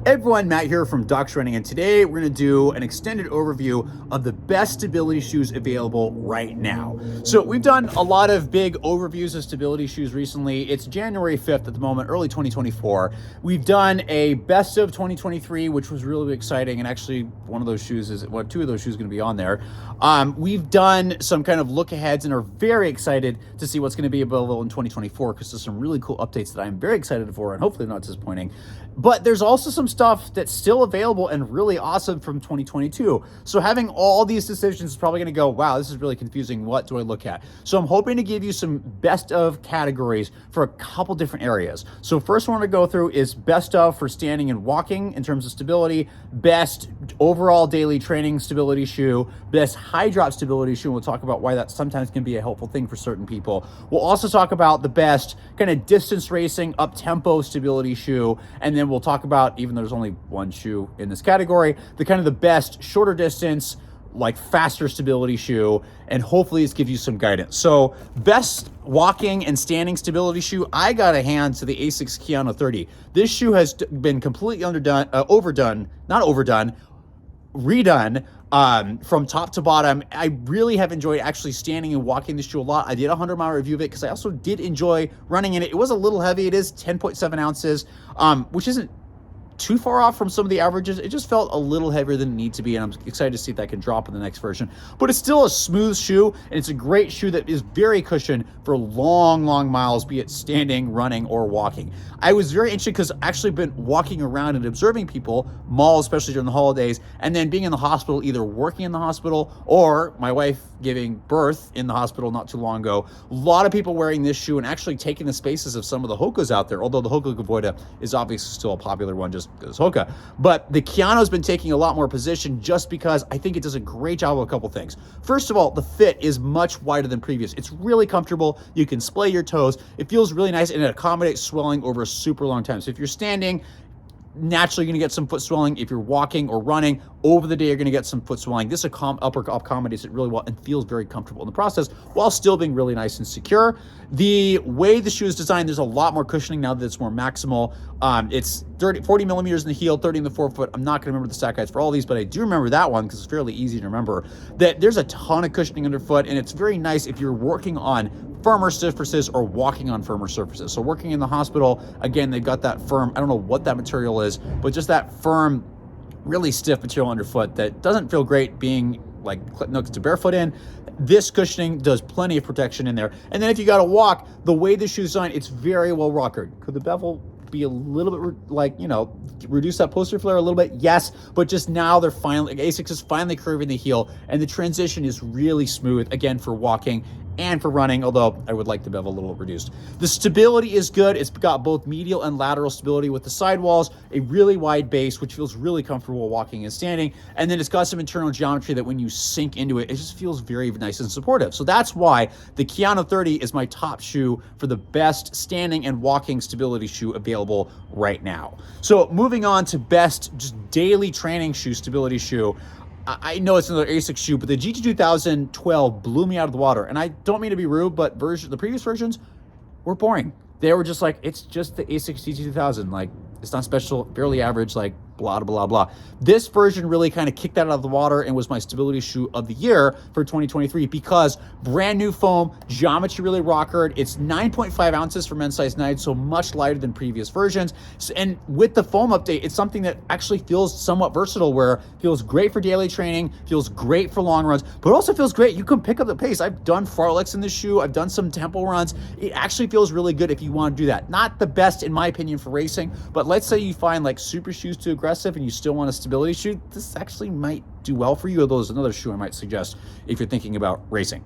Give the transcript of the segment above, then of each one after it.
Everyone, Matt here from Docs Running, and today we're going to do an extended overview of the best stability shoes available right now. So we've done a lot of big overviews of stability shoes recently. It's January 5th at the moment, early 2024. We've done a best of 2023, which was really exciting, and actually one of those shoes is, well, two of those shoes are going to be on there. We've done some kind of look aheads and are very excited to see what's going to be available in 2024 because there's some really cool updates that I'm very excited for and hopefully not disappointing. But there's also some stuff that's still available and really awesome from 2022. So having all these decisions is probably going to go, wow, this is really confusing. What do I look at? So I'm hoping to give you some best of categories for a couple different areas. So first one to go through is best of for standing and walking in terms of stability, best overall daily training stability shoe, best high drop stability shoe. We'll talk about why that sometimes can be a helpful thing for certain people. We'll also talk about the best kind of distance racing up tempo stability shoe, and then we'll talk about, even though there's only one shoe in this category, the kind of the best shorter distance, like faster stability shoe, and hopefully this gives you some guidance. So best walking and standing stability shoe, I got a hand to the ASICS Kayano 30. This shoe has been completely redone from top to bottom. I really have enjoyed actually standing and walking this shoe a lot. I did a 100-mile review of it because I also did enjoy running in it. It was a little heavy. It is 10.7 ounces, which isn't too far off from some of the averages. It just felt a little heavier than it needs to be, and I'm excited to see if that can drop in the next version. But it's still a smooth shoe, and it's a great shoe that is very cushioned for long miles, be it standing, running, or walking. I was very interested because I've actually been walking around and observing people, malls, especially during the holidays, and then being in the hospital, either working in the hospital or my wife giving birth in the hospital not too long ago. A lot of people wearing this shoe and actually taking the spaces of some of the Hokas out there, although the Hoka Gavoida is obviously still a popular one just because Hoka. But the Kayano's been taking a lot more position just because I think it does a great job of a couple things. First of all, the fit is much wider than previous. It's really comfortable. You can splay your toes. It feels really nice, and it accommodates swelling over a super long time. So if you're standing, naturally you're going to get some foot swelling. If you're walking or running over the day, you're going to get some foot swelling. This upper accommodates it really well and feels very comfortable in the process while still being really nice and secure. The way the shoe is designed, there's a lot more cushioning now that it's more maximal. It's 40 millimeters in the heel, 30 in the forefoot. I'm not going to remember the stack heights for all these, but I do remember that one because it's fairly easy to remember. That there's a ton of cushioning underfoot, and it's very nice if you're working on firmer surfaces or walking on firmer surfaces. So working in the hospital, again, they've got that firm, I don't know what that material is, but just that firm, really stiff material underfoot that doesn't feel great being like next to barefoot in. This cushioning does plenty of protection in there. And then if you got to walk, the way the shoe's designed, it's very well rockered. Could the bevel be a little bit reduce that posterior flare a little bit? Yes, but just now they're finally, ASICS is finally curving the heel, and the transition is really smooth, again, for walking and for running, although I would like the bevel a little reduced. The stability is good. It's got both medial and lateral stability with the sidewalls, a really wide base, which feels really comfortable walking and standing, and then it's got some internal geometry that when you sink into it, it just feels very nice and supportive. So that's why the Kayano 30 is my top shoe for the best standing and walking stability shoe available right now. So moving on to best just daily training shoe, stability shoe. I know it's another ASICS shoe, but the GT 2012 blew me out of the water. And I don't mean to be rude, but the previous versions were boring. They were just like, it's just the ASICS GT 2000. Like, it's not special, fairly average, like blah, blah, blah. This version really kind of kicked that out of the water and was my stability shoe of the year for 2023 because brand new foam, geometry really rockered. It's 9.5 ounces for men's size 9, so much lighter than previous versions. And with the foam update, it's something that actually feels somewhat versatile, where it feels great for daily training, feels great for long runs, but also feels great. You can pick up the pace. I've done fartleks in this shoe. I've done some tempo runs. It actually feels really good if you want to do that. Not the best, in my opinion, for racing, but let's say you find like super shoes too aggressive and you still want a stability shoe, this actually might do well for you. Although there's another shoe I might suggest if you're thinking about racing.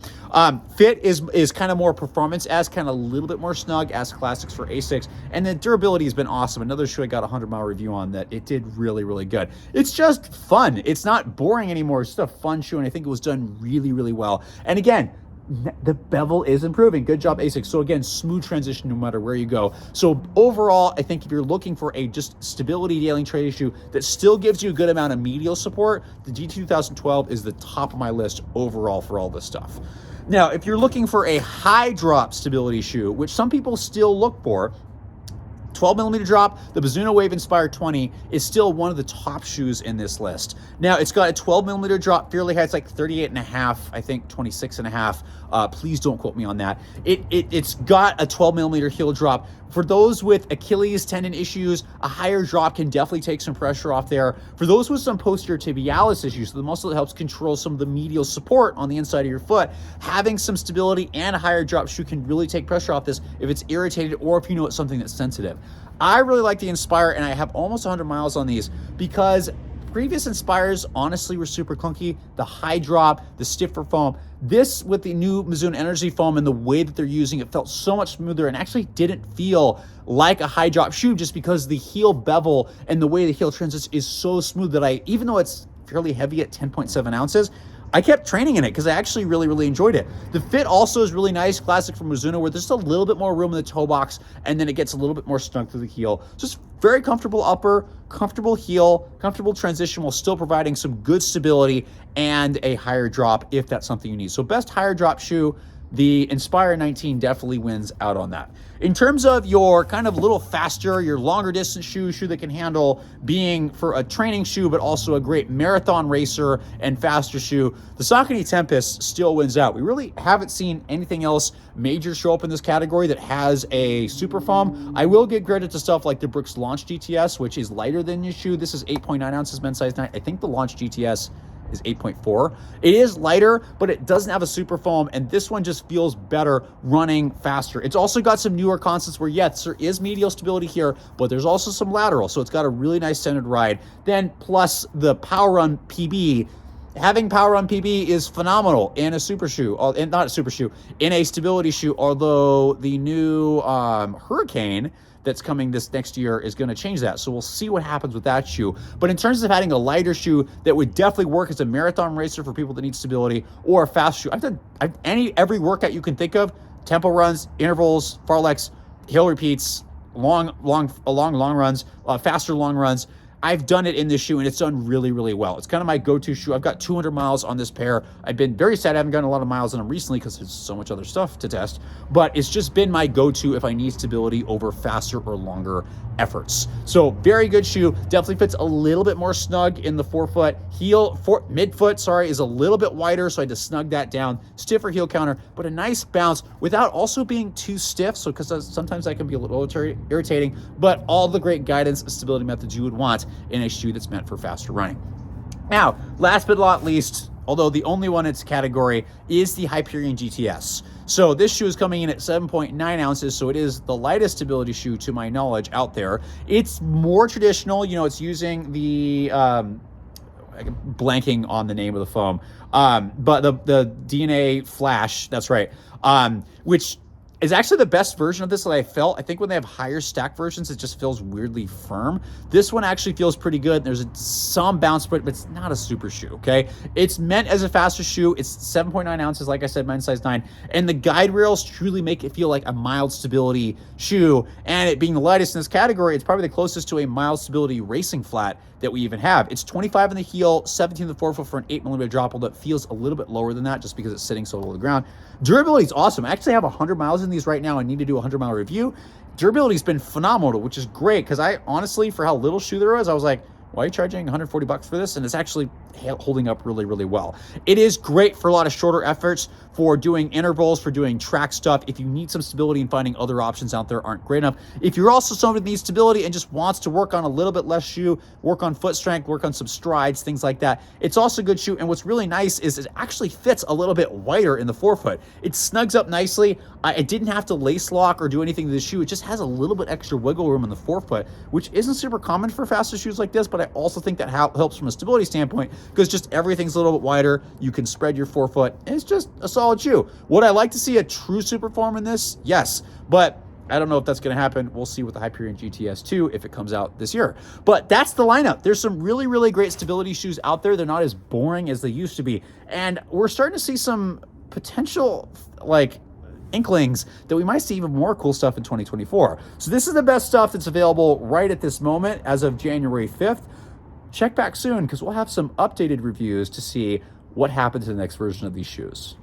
Fit is kind of more performance, as kind of a little bit more snug, as classics for ASICS, and then durability has been awesome. Another shoe I got a 100-mile review on that it did really good. It's just fun. It's not boring anymore. It's just a fun shoe, and I think it was done really well. And again, the bevel is improving. Good job, ASICS. So again, smooth transition no matter where you go. So overall, I think if you're looking for a just stability daily training shoe that still gives you a good amount of medial support, the GT 2012 is the top of my list overall for all this stuff. Now, if you're looking for a high drop stability shoe, which some people still look for, 12 millimeter drop, the Mizuno Wave Inspire 20 is still one of the top shoes in this list. Now, it's got a 12 millimeter drop fairly high. It's like 38 and a half, I think 26 and a half. Please don't quote me on that. It's got a 12 millimeter heel drop. For those with Achilles tendon issues, a higher drop can definitely take some pressure off there. For those with some posterior tibialis issues, so the muscle that helps control some of the medial support on the inside of your foot, having some stability and a higher drop shoe can really take pressure off this if it's irritated or if you know it's something that's sensitive. I really like the Inspire, and I have almost 100 miles on these because previous Inspires honestly were super clunky. The high drop, the stiffer foam. This, with the new Mizuno Energy Foam and the way that they're using it, felt so much smoother and actually didn't feel like a high drop shoe, just because the heel bevel and the way the heel transits is so smooth that even though it's fairly heavy at 10.7 ounces, I kept training in it because I actually really, really enjoyed it. The fit also is really nice, classic from Mizuno, where there's just a little bit more room in the toe box, and then it gets a little bit more snug through the heel. Just very comfortable upper, comfortable heel, comfortable transition while still providing some good stability and a higher drop if that's something you need. So best higher drop shoe, the Inspire 19 definitely wins out on that. In terms of your kind of little faster, your longer distance shoe that can handle being for a training shoe, but also a great marathon racer and faster shoe, the Saucony Tempest still wins out. We really haven't seen anything else major show up in this category that has a super foam. I will give credit to stuff like the Brooks Launch GTS, which is lighter than your shoe. This is 8.9 ounces, men's size 9. I think the Launch GTS is 8.4. It is lighter, but it doesn't have a super foam, and this one just feels better running faster. It's also got some newer constants where, yes, there is medial stability here, but there's also some lateral, so it's got a really nice centered ride. Then plus the Power Run PB. Having Power Run PB is phenomenal in a super shoe, and not a super shoe, in a stability shoe, although the new Hurricane that's coming this next year is going to change that. So we'll see what happens with that shoe. But in terms of having a lighter shoe that would definitely work as a marathon racer for people that need stability, or a fast shoe, I've done every workout you can think of: tempo runs, intervals, fartleks, hill repeats, long runs, faster long runs. I've done it in this shoe, and it's done really, really well. It's kind of my go-to shoe. I've got 200 miles on this pair. I've been very sad I haven't gotten a lot of miles on them recently because there's so much other stuff to test, but it's just been my go-to if I need stability over faster or longer efforts. So very good shoe. Definitely fits a little bit more snug in the forefoot. Midfoot is a little bit wider, so I had to snug that down. Stiffer heel counter, but a nice bounce without also being too stiff, so because sometimes that can be a little irritating, but all the great guidance and stability methods you would want in a shoe that's meant for faster running. Now, last but not least, although the only one in its category, is the Hyperion GTS. So this shoe is coming in at 7.9 ounces, so it is the lightest stability shoe to my knowledge out there. It's more traditional, it's using the blanking on the name of the foam, but the DNA Flash, that's right, which is actually the best version of this that I felt. I think when they have higher stack versions, it just feels weirdly firm. This one actually feels pretty good. There's some bounce, but it's not a super shoe, okay? It's meant as a faster shoe. It's 7.9 ounces, like I said, men's size 9. And the guide rails truly make it feel like a mild stability shoe. And it being the lightest in this category, it's probably the closest to a mild stability racing flat that we even have. It's 25 in the heel, 17 in the forefoot for an 8 millimeter drop, although it feels a little bit lower than that just because it's sitting so low to the ground. Durability is awesome. I actually have 100 miles in these right now. I need to do a 100-mile review. Durability's been phenomenal, which is great because I honestly, for how little shoe there was, I was like, why are you charging $140 for this? And it's actually holding up really, really well. It is great for a lot of shorter efforts, for doing intervals, for doing track stuff. If you need some stability and finding other options out there aren't great enough. If you're also someone who needs stability and just wants to work on a little bit less shoe, work on foot strength, work on some strides, things like that, it's also a good shoe. And what's really nice is it actually fits a little bit wider in the forefoot. It snugs up nicely. It didn't have to lace lock or do anything to the shoe. It just has a little bit extra wiggle room in the forefoot, which isn't super common for faster shoes like this, but I also think that helps from a stability standpoint because just everything's a little bit wider. You can spread your forefoot, and it's just a solid shoe. Would I like to see a true super form in this? Yes, but I don't know if that's going to happen. We'll see with the Hyperion GTS 2 if it comes out this year. But that's the lineup. There's some really, really great stability shoes out there. They're not as boring as they used to be. And we're starting to see some potential, inklings that we might see even more cool stuff in 2024. So this is the best stuff that's available right at this moment as of January 5th. Check back soon because we'll have some updated reviews to see what happens to the next version of these shoes.